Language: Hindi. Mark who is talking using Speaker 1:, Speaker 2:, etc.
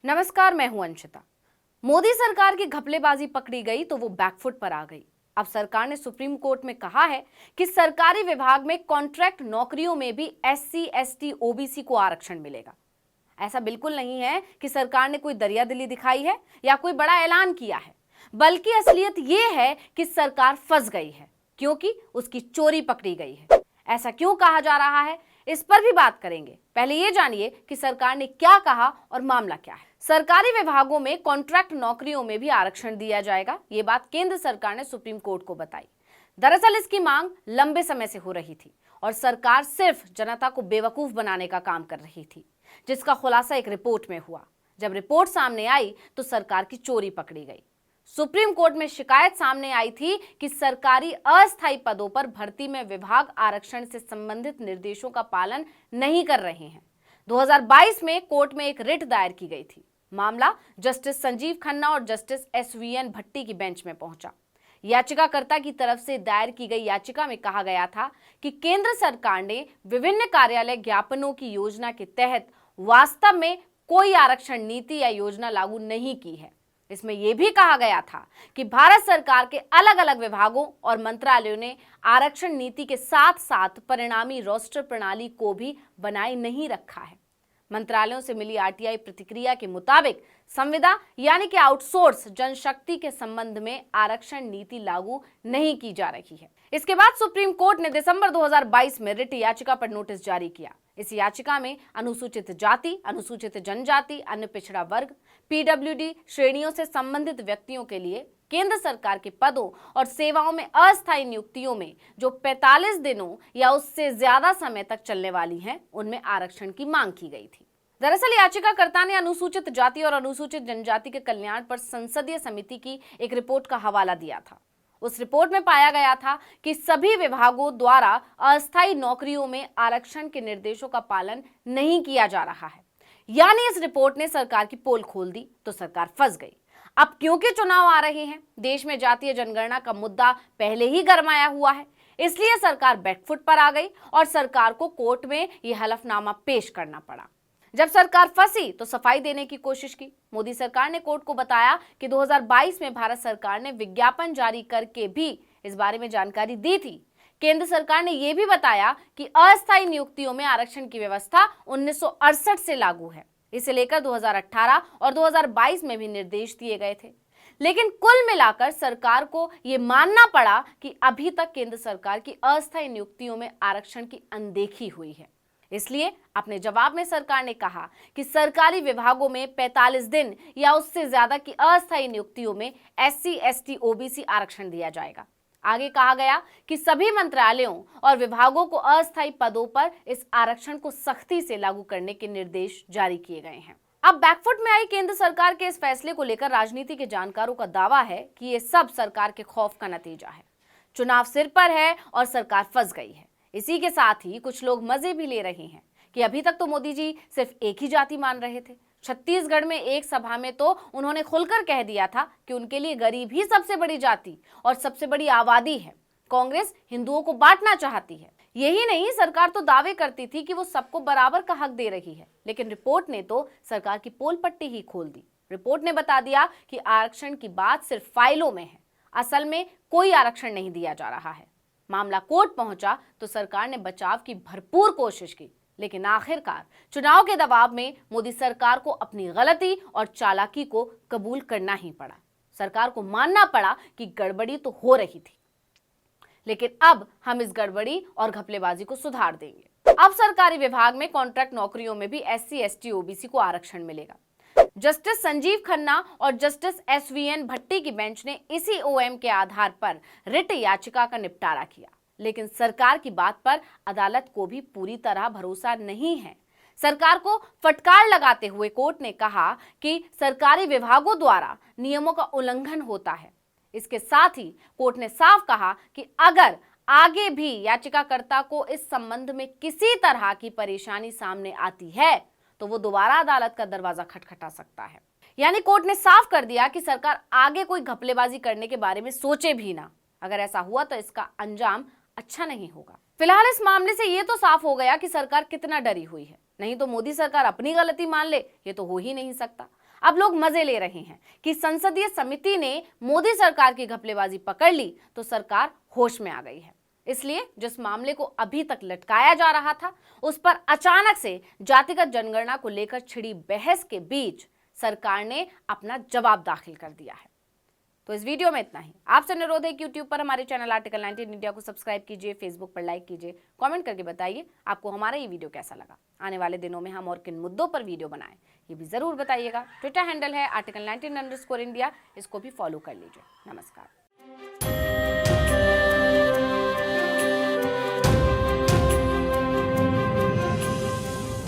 Speaker 1: नमस्कार, मैं हूं अंशिता। मोदी सरकार की घपलेबाजी पकड़ी गई तो वो बैकफुट पर आ गई। अब सरकार ने सुप्रीम कोर्ट में कहा है कि सरकारी विभाग में कॉन्ट्रैक्ट नौकरियों में भी एससी, एसटी, ओबीसी को आरक्षण मिलेगा। ऐसा बिल्कुल नहीं है कि सरकार ने कोई दरियादिली दिखाई है या कोई बड़ा ऐलान किया है, बल्कि असलियत ये है कि सरकार फंस गई है क्योंकि उसकी चोरी पकड़ी गई है। ऐसा क्यों कहा जा रहा है, इस पर भी बात करेंगे। पहले ये जानिए कि सरकार ने क्या कहा और मामला क्या है। सरकारी विभागों में कॉन्ट्रैक्ट नौकरियों में भी आरक्षण दिया जाएगा, ये बात केंद्र सरकार ने सुप्रीम कोर्ट को बताई। दरअसल इसकी मांग लंबे समय से हो रही थी और सरकार सिर्फ जनता को बेवकूफ बनाने का काम कर रही थी, जिसका खुलासा एक रिपोर्ट में हुआ। जब रिपोर्ट सामने आई तो सरकार की चोरी पकड़ी गई। सुप्रीम कोर्ट में शिकायत सामने आई थी कि सरकारी अस्थायी पदों पर भर्ती में विभाग आरक्षण से संबंधित निर्देशों का पालन नहीं कर रहे हैं। 2022 में कोर्ट में एक रिट दायर की गई थी। मामला जस्टिस संजीव खन्ना और जस्टिस एसवीएन भट्टी की बेंच में पहुंचा। याचिकाकर्ता की तरफ से दायर की गई याचिका में कहा गया था कि केंद्र सरकार ने विभिन्न कार्यालय ज्ञापनों की योजना के तहत वास्तव में कोई आरक्षण नीति या योजना लागू नहीं की है। इसमें यह भी कहा गया था कि भारत सरकार के अलग अलग विभागों और मंत्रालयों ने आरक्षण नीति के साथ साथ परिणामी रोस्टर प्रणाली को भी बनाए नहीं रखा है। मंत्रालयों से मिली आरटीआई प्रतिक्रिया के मुताबिक संविदा यानी कि आउटसोर्स जनशक्ति के संबंध में आरक्षण नीति लागू नहीं की जा रही है। इसके बाद सुप्रीम कोर्ट ने दिसंबर 2022 में रिट याचिका पर नोटिस जारी किया। इस याचिका में अनुसूचित जाति, अनुसूचित जनजाति, अन्य पिछड़ा वर्ग, पीडब्ल्यूडी श्रेणियों से संबंधित व्यक्तियों के लिए केंद्र सरकार के पदों और सेवाओं में अस्थायी नियुक्तियों में जो 45 दिनों या उससे ज्यादा समय तक चलने वाली हैं, उनमें आरक्षण की मांग की गई थी। दरअसल याचिकाकर्ता ने अनुसूचित जाति और अनुसूचित जनजाति के कल्याण पर संसदीय समिति की एक रिपोर्ट का हवाला दिया था। उस रिपोर्ट में पाया गया था कि सभी विभागों द्वारा अस्थायी नौकरियों में आरक्षण के निर्देशों का पालन नहीं किया जा रहा है। यानी इस रिपोर्ट ने सरकार की पोल खोल दी तो सरकार फंस गई। अब क्योंकि चुनाव आ रहे हैं, देश में जातीय जनगणना का मुद्दा पहले ही गरमाया हुआ है, इसलिए सरकार बैकफुट पर आ गई और सरकार को कोर्ट में यह हलफनामा पेश करना पड़ा। जब सरकार फंसी तो सफाई देने की कोशिश की। मोदी सरकार ने कोर्ट को बताया कि 2022 में भारत सरकार ने विज्ञापन जारी करके भी इस बारे में जानकारी दी थी। केंद्र सरकार ने यह भी बताया कि अस्थायी नियुक्तियों में आरक्षण की व्यवस्था 1968 से लागू है। इसे लेकर 2018 और 2022 में भी निर्देश दिए गए थे। लेकिन कुल मिलाकर सरकार को यह मानना पड़ा कि अभी तक केंद्र सरकार की अस्थायी नियुक्तियों में आरक्षण की अनदेखी हुई है। इसलिए अपने जवाब में सरकार ने कहा कि सरकारी विभागों में 45 दिन या उससे ज्यादा की अस्थायी नियुक्तियों में एससी, एसटी, ओबीसी आरक्षण दिया जाएगा। आगे कहा गया कि सभी मंत्रालयों और विभागों को अस्थायी पदों पर इस आरक्षण को सख्ती से लागू करने के निर्देश जारी किए गए हैं। अब बैकफुट में आई केंद्र सरकार के इस फैसले को लेकर राजनीति के जानकारों का दावा है कि ये सब सरकार के खौफ का नतीजा है। चुनाव सिर पर है और सरकार फंस गई है। इसी के साथ ही कुछ लोग मजे भी ले रहे हैं कि अभी तक तो मोदी जी सिर्फ एक ही जाति मान रहे थे। छत्तीसगढ़ में एक सभा में तो उन्होंने खुलकर कह दिया था कि उनके लिए गरीब ही सबसे बड़ी जाति और सबसे बड़ी आबादी है। कांग्रेस हिंदुओं को बांटना चाहती है। यही नहीं, सरकार तो दावे करती थी कि वो सबको बराबर का हक दे रही है, लेकिन रिपोर्ट ने तो सरकार की पोल पट्टी ही खोल दी। रिपोर्ट ने बता दिया कि आरक्षण की बात सिर्फ फाइलों में है, असल में कोई आरक्षण नहीं दिया जा रहा है। मामला कोर्ट पहुंचा तो सरकार ने बचाव की भरपूर कोशिश की, लेकिन आखिरकार चुनाव के दबाव में मोदी सरकार को अपनी गलती और चालाकी को कबूल करना ही पड़ा। सरकार को मानना पड़ा कि गड़बड़ी तो हो रही थी, लेकिन अब हम इस गड़बड़ी और घपलेबाजी को सुधार देंगे। अब सरकारी विभाग में कॉन्ट्रैक्ट नौकरियों में भी एससी, एसटी, ओबीसी को आरक्षण मिलेगा। जस्टिस संजीव खन्ना और जस्टिस एसवीएन भट्टी की बेंच ने इसी ओएम के आधार पर रिट याचिका का निपटारा किया, लेकिन सरकार की बात पर अदालत को भी पूरी तरह भरोसा नहीं है। सरकार को फटकार लगाते हुए कोर्ट ने कहा कि सरकारी विभागों द्वारा नियमों का उल्लंघन होता है। इसके साथ ही कोर्ट ने साफ कहा कि अगर आगे भी याचिकाकर्ता को इस संबंध में किसी तरह की परेशानी सामने आती है तो वो दोबारा अदालत का दरवाजा खटखटा सकता है। यानी कोर्ट ने साफ कर दिया कि सरकार आगे कोई घपलेबाजी करने के बारे में सोचे भी ना। अगर ऐसा हुआ तो इसका अंजाम अच्छा नहीं होगा। फिलहाल इस मामले से ये तो साफ हो गया कि सरकार कितना डरी हुई है। नहीं तो मोदी सरकार अपनी गलती मान ले, ये तो हो ही नहीं सकता। अब लोग मजे ले रहे हैं कि संसदीय समिति ने मोदी सरकार की घपलेबाजी पकड़ ली तो सरकार होश में आ गई है। इसलिए जिस मामले को अभी तक लटकाया जा रहा था, उस पर अचानक से जातिगत जनगणना को लेकर छिड़ी बहस के बीच सरकार ने अपना जवाब दाखिल कर दिया है। तो इस वीडियो में इतना ही। आपसे अनुरोध है कि यूट्यूब पर हमारे चैनल आर्टिकल 19 इंडिया को सब्सक्राइब कीजिए, फेसबुक पर लाइक कीजिए, कमेंट करके बताइए आपको हमारा ये वीडियो कैसा लगा। आने वाले दिनों में हम और किन मुद्दों पर वीडियो बनाएं ये भी जरूर बताइएगा। ट्विटर हैंडल है article19_India, इसको भी फॉलो कर लीजिए। नमस्कार।